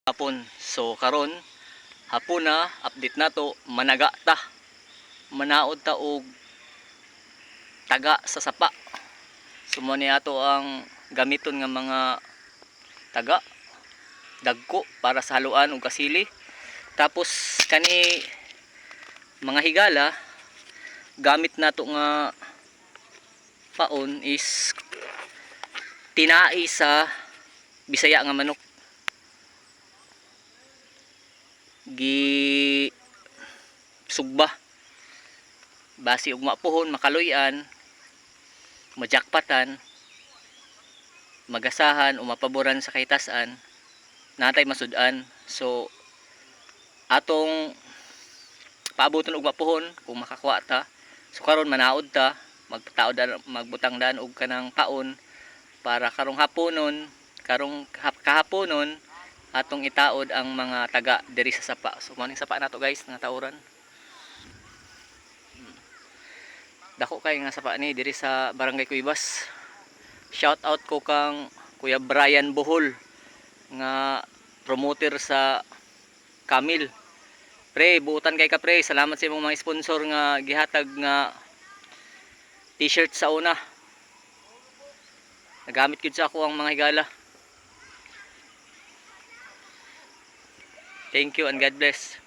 hapon. So karon hapon na update nato managa ta. Manaod ta og taga sa sapa. Sumo ni ato ang gamiton nga mga taga dagko para sa haluan og kasili. Tapos kani mga higala gamit nato nga paon is tinai sa Bisaya nga manok. Gi sugba basi og mapuhon, makaluyan, majakpatan, magasahan o mapaboran sa kahitasan, natay masud-an. So atong paaboton og mapuhon kung makakuha ta. So karon manaod ta, magbutang daan og kanang paon para karong haponon, kahaponon atong itaod ang mga taga diri sa sapa. So maning sapa nato guys nga tauran. Dako kay nga sapa ni diri sa Barangay Cuevas. Shout out ko kang Kuya Brian Bohol nga promoter sa Camil. Pre, buutan kay ka pre. Salamat sa imong mga sponsor nga gihatag nga t-shirt sa una. Nagamit gyud sa ako ang mga higala. Thank you and God bless.